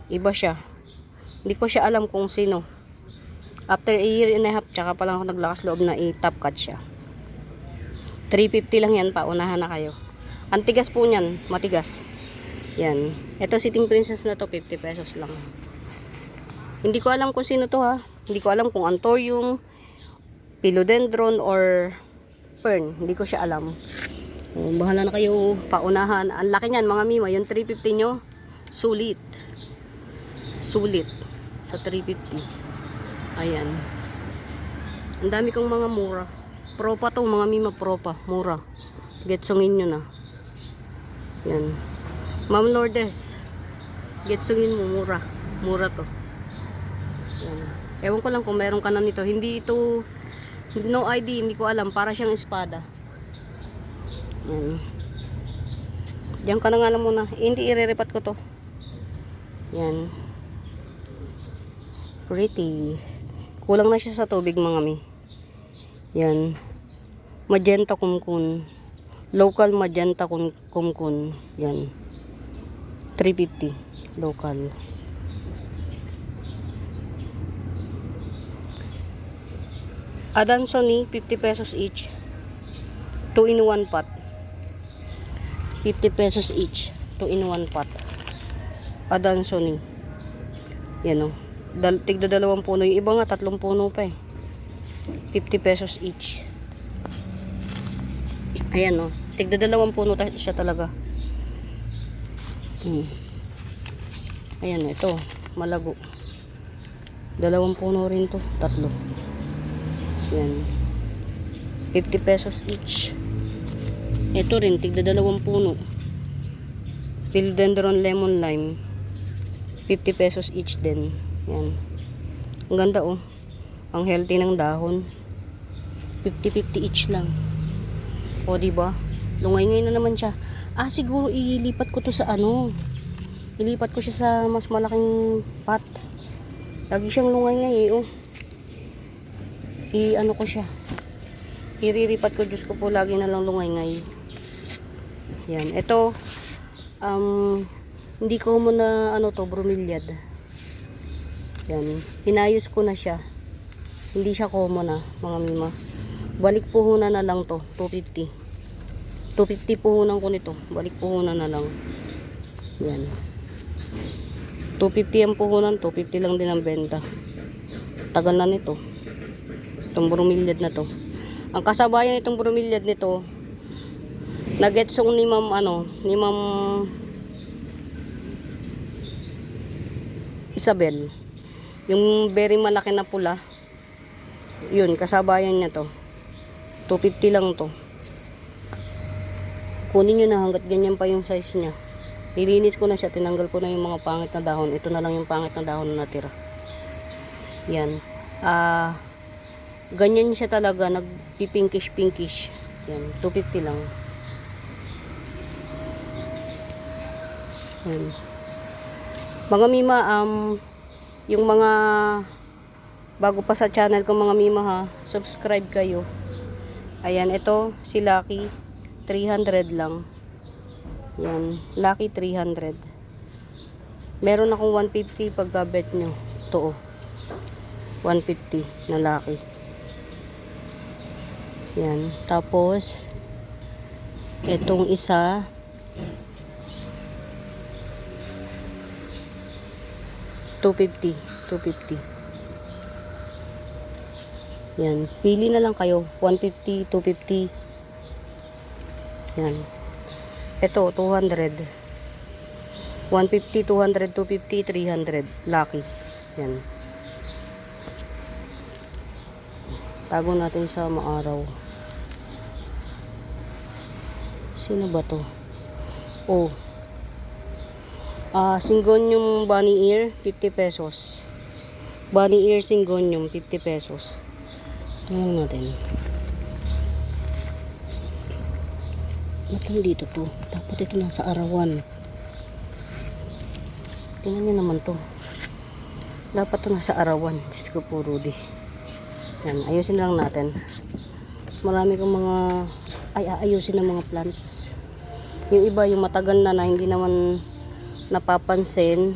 Iba siya. Hindi ko siya alam kung sino. After a year and a half, tsaka pa lang ako naglakas loob na i-top cut siya. 350 lang yan, paunahan na kayo. Antigas po niyan, matigas. Yan. Ito sitting princess na to, 50 pesos lang. Hindi ko alam kung sino to ha. Hindi ko alam kung anthurium, philodendron, or fern. Hindi ko siya alam. Bahala na kayo, paunahan. Ang laki niyan mga mima, yung 350 nyo, sulit. Sulit sa 350. Ayan. Ang dami kong mga mura. Propa to, mga mima, propa. Mura. Getsungin nyo na. Yan. Ma'am Lourdes. Getsungin mo, mura. Mura to. Yan. Ewan ko lang kung meron ka na nito. Hindi ito, no ID, hindi ko alam. Para siyang espada. Yan. Diyan ka na nga lang muna. Hindi ireripat ko to. Yan. Pretty. Kulang na siya sa tubig mga mi. Yan. Magenta kumkun. Local magenta kumkun. Yan. 350. Local. Adansoni, 50 pesos each. 2 in 1 pot. 50 pesos each. 2 in 1 pot. Adansoni. Yan o. Tigda 2 puno. Yung iba nga 3 puno pa eh. 50 pesos each. Ayan o. Tigda 2 puno siya talaga. Ayan o. Ito. Malago. 2 puno rin to. 3. Yan. 50 pesos each. Ito rin, tigda 2 puno. Philodendron lemon lime. 50 pesos each din. Yan. Ang ganda oh. Ang healthy ng dahon. 50-50 each lang. O diba? Lungay-ngay na naman siya. Siguro ilipat ko to sa ano. Ilipat ko siya sa mas malaking pot. Lagi siyang lungay-ngay eh oh. I-ano ko siya. Iriripat ko, Diyos ko po, lagi na lang lungay-ngay. Yan. Ito, hindi ko muna, bromilyad. Yan. Inayos ko na siya. Hindi siya common mga mima. Balik puhunan na lang to, 250. 250 puhunan ko nito. Balik puhunan na lang. Yan. 250 ang puhunan, 250 lang din ang benta. Tagal na nito. Itong bromilyad na to. Ang kasabayan itong bromilyad nito, nagetsong ni Ma'am ni Ma'am Isabel. Yung very malaki na pula. Yun, kasabayan niya to. 250 lang to. Kunin nyo na hanggat ganyan pa yung size niya. Nilinis ko na siya, tinanggal ko na yung mga pangit na dahon. Ito na lang yung pangit na dahon na natira. Yan. Ganyan siya talaga, nagpipinkish-pinkish. Yan, 250 lang. Yan. Mga mima, yung mga bago pa sa channel ko mga mima ha, subscribe kayo. Ayan, ito si Lucky, 300 lang. Yan, Lucky 300. Meron akong 150 pagka bet nyo. Ito 150 na Lucky. Yan. Tapos, itong isa, $250. Yan. Pili na lang kayo. 150, 250. Yan. Ito, 200. 150, 200, 250, 300. Lucky. Yan. Tago natin sa maaraw. Sino ba to? Oh. Syngonium bunny ear, 50 pesos. Bunny ear syngonium, 50 pesos. Tingnan natin. Ba't lang dito to? Dapat ito nasa arawan. Tingnan nyo naman to. Dapat to nasa arawan. Diyos ko po, Rudy. Yan, ayusin lang natin. Marami kong mga ayusin ng mga plants. Yung iba, yung matagal na hindi naman napapansin.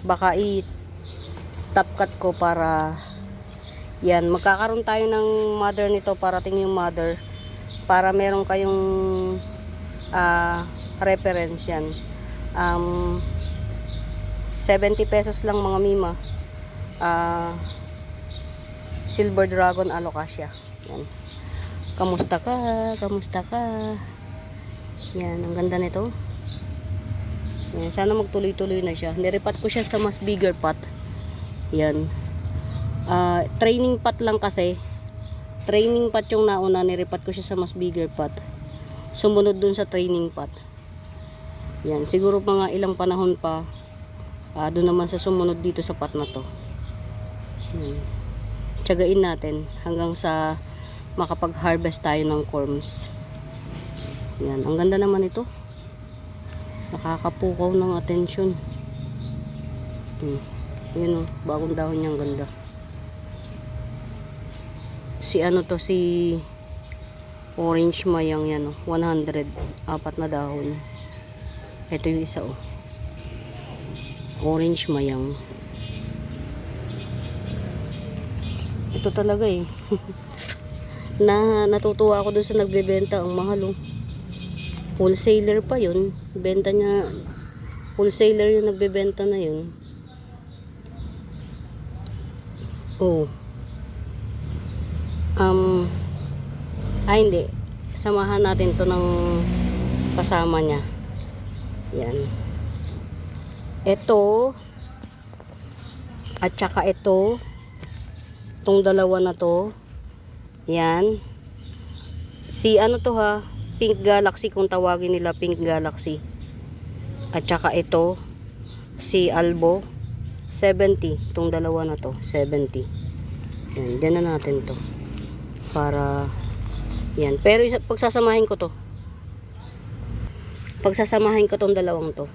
Baka i-top cut ko para yan, magkakaroon tayo ng mother nito, parating yung mother para meron kayong reference yan. 70 pesos lang mga mima. Silver Dragon Alocasia. Yan. Kamusta ka? Kamusta ka? Yan, ang ganda nito. Yan, sana magtuloy-tuloy na siya. Niripat ko siya sa mas bigger pot. Yan. Training pot lang kasi. Training pot yung nauna, niripat ko siya sa mas bigger pot. Sumunod dun sa training pot. Yan, siguro mga ilang panahon pa doon naman sa sumunod dito sa pot na to. Yan. Tiyagain natin hanggang sa makapag-harvest tayo ng corms. Yan, ang ganda naman ito. Nakakapukaw ng atensyon. Yun oh, bagong dahon niyang ganda. Si ano to, si orange mayang yan oh, 100, apat na dahon. Ito yung isa oh, orange mayang. Ito talaga eh. Natutuwa ako dun sa nagbebenta, ang mahal oh. Wholesaler pa yun, benta niya, wholesaler yung nagbebenta na yun. Oh. Hindi. Samahan natin to ng kasama niya. Yan. Ito. At saka ito. Itong dalawa na to. Yan. Si ano to ha. Pink Galaxy kung tawagin nila. Pink Galaxy. At saka ito. Si Albo. 70. Itong dalawa na to. 70. Yan. Diyan na natin to. Para yan, pero pagsasamahin ko to. Pagsasamahin ko tong dalawang to.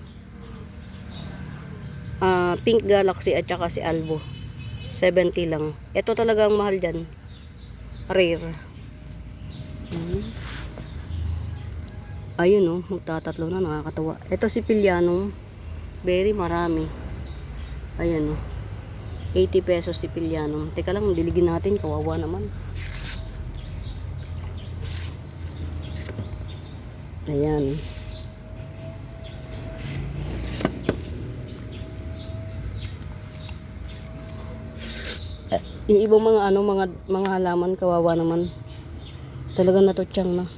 Pink Galaxy at saka si Albo. 70 lang. Ito talaga ang mahal diyan. Rare. Ayun oh, magtatatlo na, nakakatawa. Ito si Pilyanong. Very marami. Ayan oh. 80 pesos si Pilyanong. Teka lang, diligin natin, kawawa naman. Ayan. Yung ibang mga ano, mga halaman, kawawa naman. Talagang natutyang na.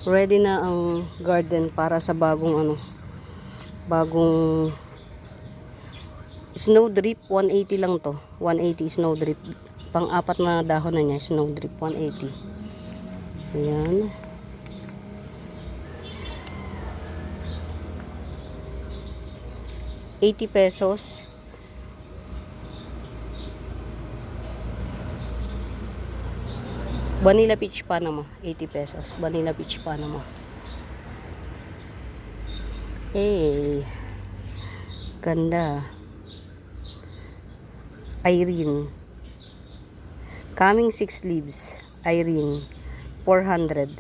Ready na ang garden para sa bagong snow drip. 180 lang to, 180 snow drip, pang apat na dahon na niya. Snow drip 180. Ayan, ₱80. Vanilla peach Panama, ₱80. Vanilla peach Panama. Ganda. Irene. Coming 6 leaves. Irene. 400.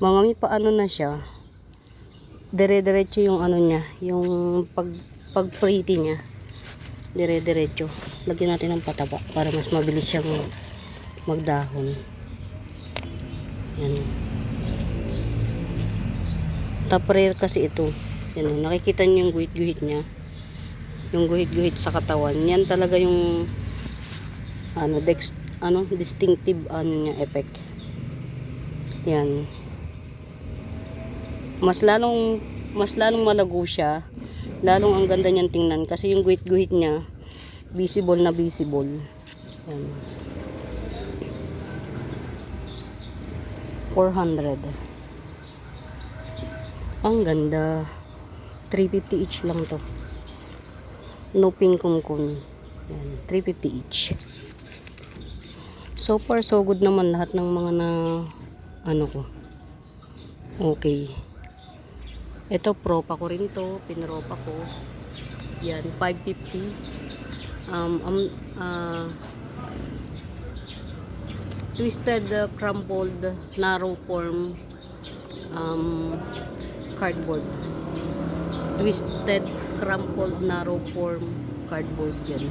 Mga mi paano na siya. Dire-diretso yung ano niya. Yung pag-pretty niya. Dire-diretso. Lagyan natin ng pataba para mas mabilis siyang magdahon. Yan. Top rare kasi ito. Yan, nakikita niyo yung guhit-guhit niya. Yung guhit-guhit sa katawan. Yan talaga yung distinctive niya effect. Yan. Mas lalong malago siya. Lalong ang ganda niyan tingnan kasi yung guhit-guhit niya visible na visible. Yan. 400. Ang ganda. 350 each lang to. No pink kumkun. Yan, 350 each. So far so good naman lahat ng mga ko. Okay. Ito propa ko rin to, pinropa ko. Yan, 550. Twisted crumpled narrow form cardboard. Twisted crumpled narrow form cardboard yan.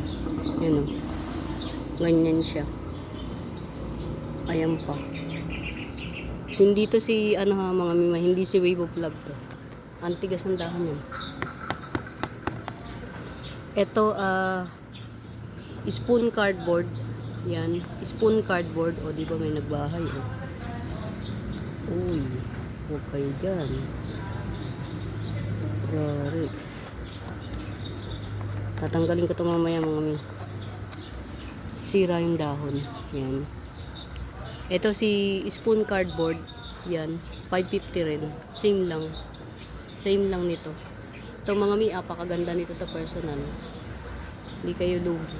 Yun o. Ganyan siya. Ayan pa. Hindi to si mga mima, hindi si wave of love to. Antigas ang dahon yan. Ito spoon cardboard. Yan, spoon cardboard. O, di ba may nagbahay, o. Uy, huwag kayo dyan. Garix. Tatanggalin ko ito mamaya, mga min. Sira yung dahon. Yan. Ito si spoon cardboard. Yan, 550 rin. Same lang. Same lang nito. Ito, mga mi, apakaganda nito sa personal. Hindi kayo lugi.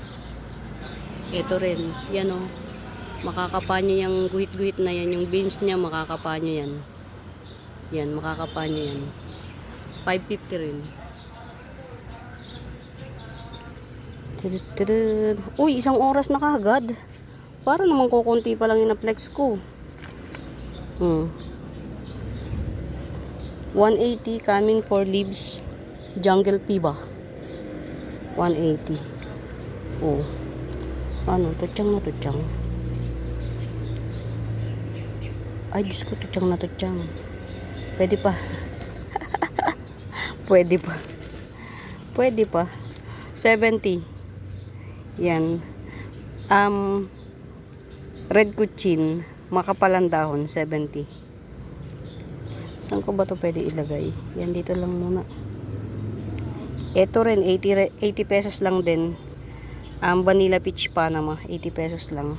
Ito rin, yan o. Makakapa nyo yung guhit-guhit na yan. Yung beans niya, makakapa nyo yan. Yan, makakapa nyo yan. 550 rin. Uy, 1 oras na kagad. Para naman kukunti pa lang yung na-flex ko. 180 coming for leaves. Jungle Piba. 180. Oh. Ano, tutsang na tutsang. Ay, Diyos ko, tutsang na tutsang. Pwede pa. Pwede pa. Pwede pa. 70. Yan. Red Kuchin. Makapalang dahon. 70. Saan ko ba to pwede ilagay? Yan, dito lang muna. Ito rin, 80 pesos lang din. Vanilla Peach Panama. 80 pesos lang.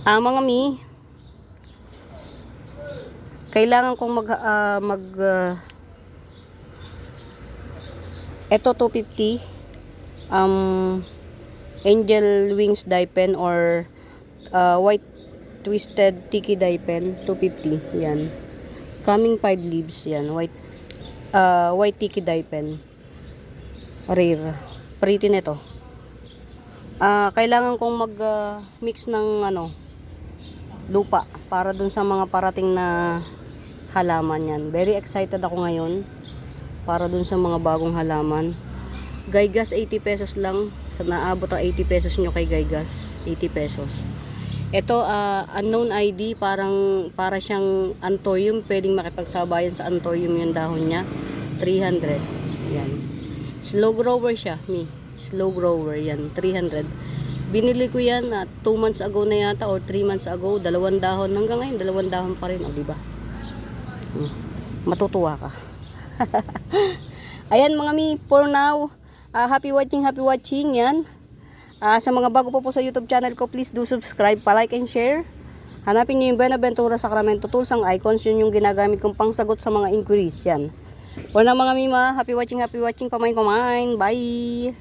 Mga mi, kailangan kong ito 250 angel wings dye pen or white twisted tiki dye pen 250 yan. Coming 5 leaves yan, white tiki dye pen, rare, pretty nito. Kailangan kong mix ng lupa para dun sa mga parating na halaman yan. Very excited ako ngayon para dun sa mga bagong halaman. Gaygas 80 pesos lang. Sa naabot ang 80 pesos nyo kay Gaygas, 80 pesos. Ito unknown ID, para siyang anthurium, pwedeng makipagsabayan sa anthurium yung dahon niya. 300. Yan. Slow grower siya, slow grower yan, 300. Binili ko yan 2 months ago na yata or 3 months ago, 2 dahon. Hanggang ngayon 2 dahon pa rin, di ba? Matutuwa ka. Ayan mga mi, for now, happy watching yan. Sa mga bago po sa YouTube channel ko, please do subscribe, pa-like and share. Hanapin niyo yung Buenaventura Sacramento Tools, ang icons, yun yung ginagamit kong pangsagot sa mga inquiries yan. For now mga mima, happy watching, pamain. Bye!